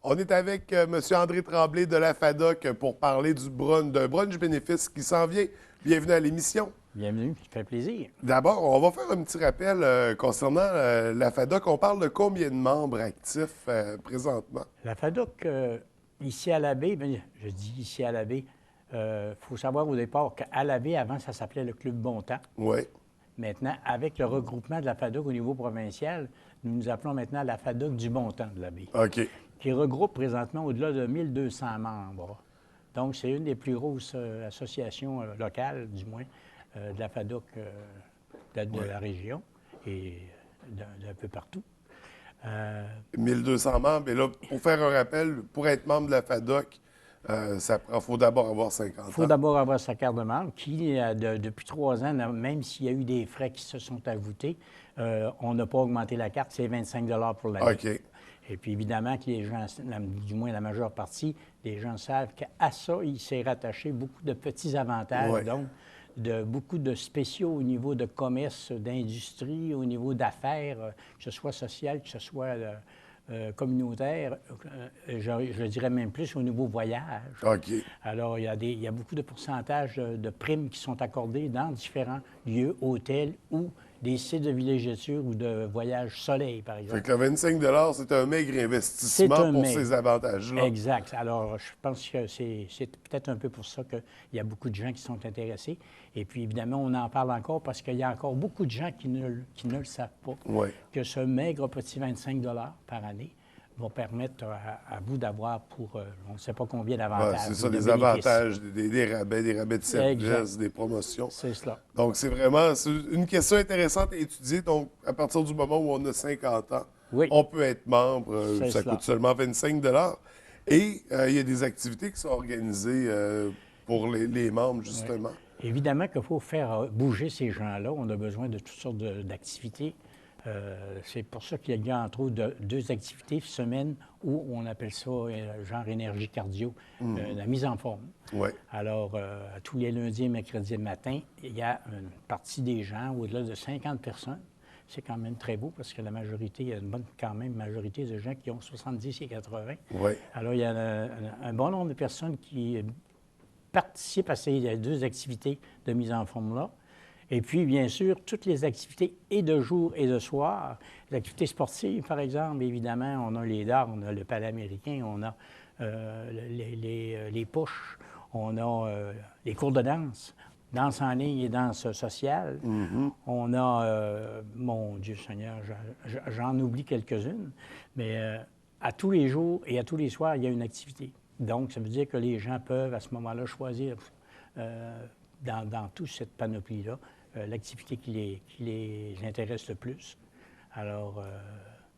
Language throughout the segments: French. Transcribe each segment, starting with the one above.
On est avec M. André Tremblay de la FADOC pour parler d'un brunch bénéfice qui s'en vient. Bienvenue à l'émission. Bienvenue, ça fait plaisir. D'abord, on va faire un petit rappel concernant la FADOC. On parle de combien de membres actifs présentement? La FADOC, ici à la baie, je dis ici à la baie, faut savoir au départ qu'à la baie, avant, ça s'appelait le Club Bontemps. Oui. Maintenant, avec le regroupement de la FADOC au niveau provincial, nous nous appelons maintenant la FADOC du Bontemps de la baie, OK. qui regroupe présentement au-delà de 1200 membres. Donc, c'est une des plus grosses associations locales, du moins, de la FADOC de la région et d'un peu partout. 1200 membres. Et là, pour faire un rappel, pour être membre de la FADOC, il faut d'abord avoir 50 ans. Il faut d'abord avoir sa carte de membre qui, depuis 3 ans, même s'il y a eu des frais qui se sont ajoutés, on n'a pas augmenté la carte, c'est 25 pour l'année. OK. Et puis évidemment que les gens, du moins la majeure partie, les gens savent qu'à ça, il s'est rattaché beaucoup de petits avantages, Ouais. donc beaucoup de spéciaux au niveau de commerce, d'industrie, au niveau d'affaires, que ce soit social, que ce soit communautaire, je dirais même plus au niveau voyage. OK. Alors, il y a beaucoup de pourcentages de primes qui sont accordés dans différents lieux, hôtels ou des sites de villégiature ou de voyage soleil, par exemple. Fait que le 25 c'est un maigre investissement pour ces avantages-là. Exact. Alors, je pense que c'est peut-être un peu pour ça qu'il y a beaucoup de gens qui sont intéressés. Et puis, évidemment, on en parle encore parce qu'il y a encore beaucoup de gens qui ne le savent pas. Oui. Que ce maigre petit 25 par année va permettre à vous d'avoir pour on ne sait pas combien d'avantages. C'est ça, des avantages, des rabais de services, exact. des promotions. C'est cela. Donc, c'est une question intéressante à étudier. Donc, à partir du moment où on a 50 ans, Oui. on peut être membre. Ça cela. coûte seulement 25 Et il y a des activités qui sont organisées pour les membres, justement. Oui. Évidemment qu'il faut faire bouger ces gens-là. On a besoin de toutes sortes d'activités. C'est pour ça qu'il y a entre autres 2 activités semaine où on appelle ça genre énergie cardio, la mise en forme. Ouais. Alors, tous les lundis et mercredis matin, il y a une partie des gens, au-delà de 50 personnes. C'est quand même très beau parce que la majorité, il y a une bonne quand même majorité de gens qui ont 70 et 80. Ouais. Alors, il y a un bon nombre de personnes qui participent à ces 2 activités de mise en forme-là. Et puis, bien sûr, toutes les activités et de jour et de soir. L'activité sportive, par exemple, évidemment, on a les dards, on a le palais américain, on a les push, on a les cours de danse en ligne et danse sociale. Mm-hmm. On a, mon Dieu Seigneur, j'en oublie quelques-unes, mais à tous les jours et à tous les soirs, il y a une activité. Donc, ça veut dire que les gens peuvent, à ce moment-là, choisir dans toute cette panoplie-là, l'activité qui les intéresse le plus. Alors,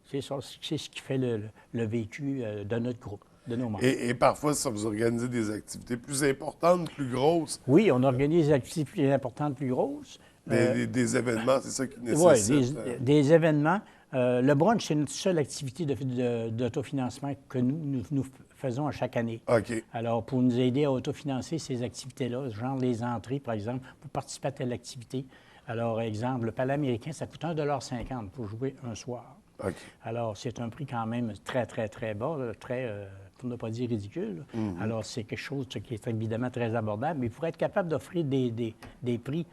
c'est ça, c'est ce qui fait le vécu de notre groupe, de nos membres. Et parfois, ça vous organisez des activités plus importantes, plus grosses? Oui, on organise des activités plus importantes, plus grosses. Des événements, c'est ça qui nécessite? Oui, des événements. Le brunch, c'est une seule activité d'autofinancement que nous faisons à chaque année. OK. Alors, pour nous aider à autofinancer ces activités-là, genre les entrées, par exemple, pour participer à telle activité. Alors, exemple, le palais américain, ça coûte 1,50 $ pour jouer un soir. OK. Alors, c'est un prix quand même très, très, très bas, pour ne pas dire ridicule. Mm-hmm. Alors, c'est quelque chose qui est évidemment très abordable, mais pour être capable d'offrir des prix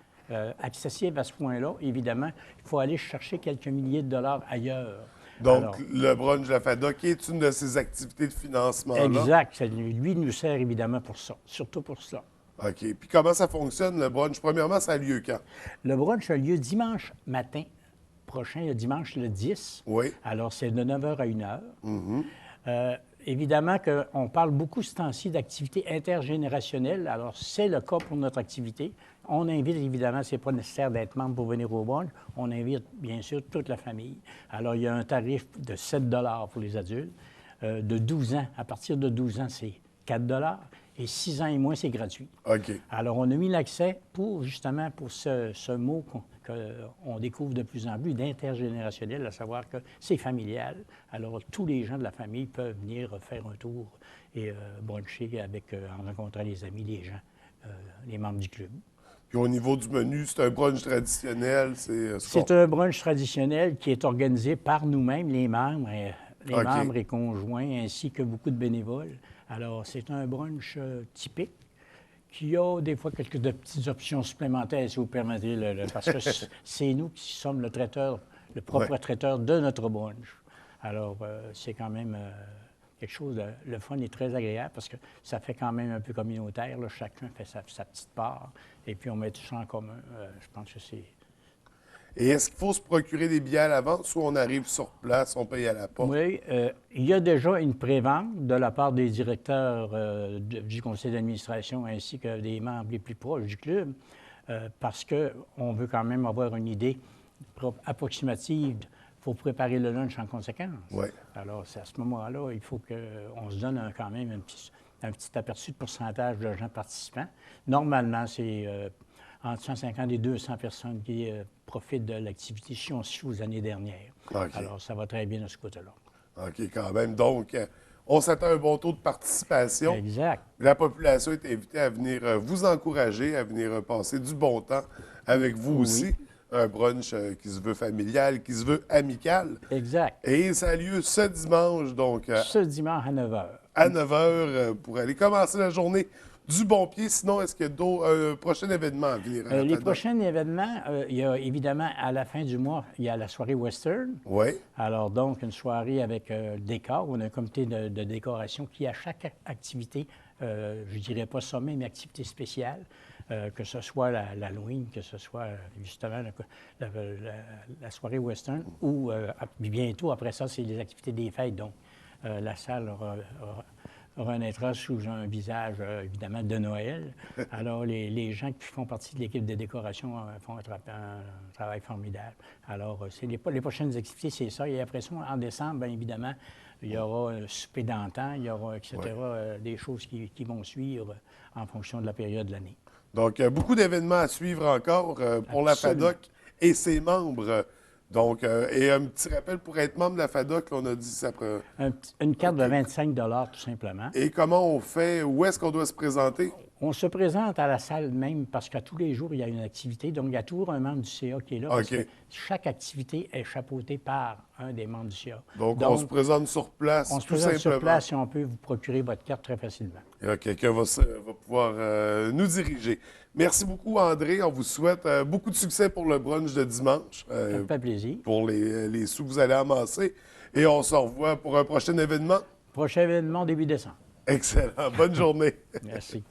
accessibles à ce point-là, évidemment, il faut aller chercher quelques milliers de dollars ailleurs. Donc, alors, le brunch de la FADOC est une de ces activités de financement-là? Exact. Lui nous sert évidemment pour ça, surtout pour cela. OK. Puis comment ça fonctionne, le brunch? Premièrement, ça a lieu quand? Le brunch a lieu dimanche matin prochain, le dimanche le 10. Oui. Alors, c'est de 9 h à 1 h. Mm-hmm. Évidemment qu'on parle beaucoup ce temps-ci d'activités intergénérationnelles. Alors, c'est le cas pour notre activité. On invite, évidemment, ce n'est pas nécessaire d'être membre pour venir au brunch. On invite, bien sûr, toute la famille. Alors, il y a un tarif de 7 $ pour les adultes. De 12 ans, à partir de 12 ans, c'est 4 $. Et 6 ans et moins, c'est gratuit. OK. Alors, on a mis l'accès justement pour ce mot qu'on découvre de plus en plus, d'intergénérationnel, à savoir que c'est familial. Alors, tous les gens de la famille peuvent venir faire un tour et bruncher en rencontrant les amis, les gens, les membres du club. Puis au niveau du menu, c'est un brunch traditionnel? C'est un brunch traditionnel qui est organisé par nous-mêmes, les membres, les OK. membres et conjoints, ainsi que beaucoup de bénévoles. Alors, c'est un brunch typique qui a des fois quelques de petites options supplémentaires, si vous permettez, parce que c'est nous qui sommes le traiteur, le propre traiteur de notre brunch. Alors, c'est quand même quelque chose de... Le fun est très agréable parce que ça fait quand même un peu communautaire. Là. Chacun fait sa petite part et puis on met tout ça en commun. Je pense que c'est... Et est-ce qu'il faut se procurer des billets à l'avance ou on arrive sur place, on paye à la porte? Oui, il y a déjà une prévente de la part des directeurs du conseil d'administration ainsi que des membres les plus proches du club parce qu'on veut quand même avoir une idée approximative pour préparer le lunch en conséquence. Oui. Alors, c'est à ce moment-là, il faut qu'on se donne quand même un petit aperçu de pourcentage de gens participants. Normalement, c'est entre 150 et 200 personnes qui profitent de l'activité si on suit aux années dernières. OK. Alors, ça va très bien de ce côté-là. OK, quand même. Donc, on s'attend à un bon taux de participation. Exact. La population est invitée à venir vous encourager, à venir passer du bon temps avec vous aussi. Un brunch qui se veut familial, qui se veut amical. Exact. Et ça a lieu ce dimanche, donc Ce dimanche à 9 h. à 9 h, pour aller commencer la journée du bon pied. Sinon, est-ce qu'il y a un prochain événement à venir? À la Les Fada? prochains événements, il y a évidemment à la fin du mois, il y a la soirée western. Oui. Alors donc, une soirée avec décor. On a un comité de décoration qui, à chaque activité, je dirais pas sommet, mais activité spéciale, que ce soit l'Halloween, que ce soit justement la soirée western, ou bientôt après ça, c'est les activités des fêtes. Donc, la salle renaîtra sous un visage, évidemment, de Noël. Alors, les gens qui font partie de l'équipe de décoration font un travail formidable. Alors, c'est les prochaines activités, c'est ça. Et après ça, en décembre, bien évidemment, il y aura un souper d'antan, il y aura, etc., des choses qui vont suivre en fonction de la période de l'année. Donc, beaucoup d'événements à suivre encore pour la FADOC et ses membres. Donc, et un petit rappel, pour être membre de la FADOC, on a dit ça. Une carte de 25 tout simplement. Et comment on fait? Où est-ce qu'on doit se présenter? On se présente à la salle même parce qu'à tous les jours, il y a une activité. Donc, il y a toujours un membre du CA qui est là. Parce que chaque activité est chapeautée par un des membres du CA. Donc on se présente sur place, on se tout présente simplement. sur place et on peut vous procurer votre carte très facilement. Et quelqu'un va pouvoir nous diriger. Merci beaucoup, André. On vous souhaite beaucoup de succès pour le brunch de dimanche. Ça me fait plaisir. Pour les sous que vous allez amasser. Et on se revoit pour un prochain événement. Prochain événement début décembre. Excellent. Bonne journée. Merci.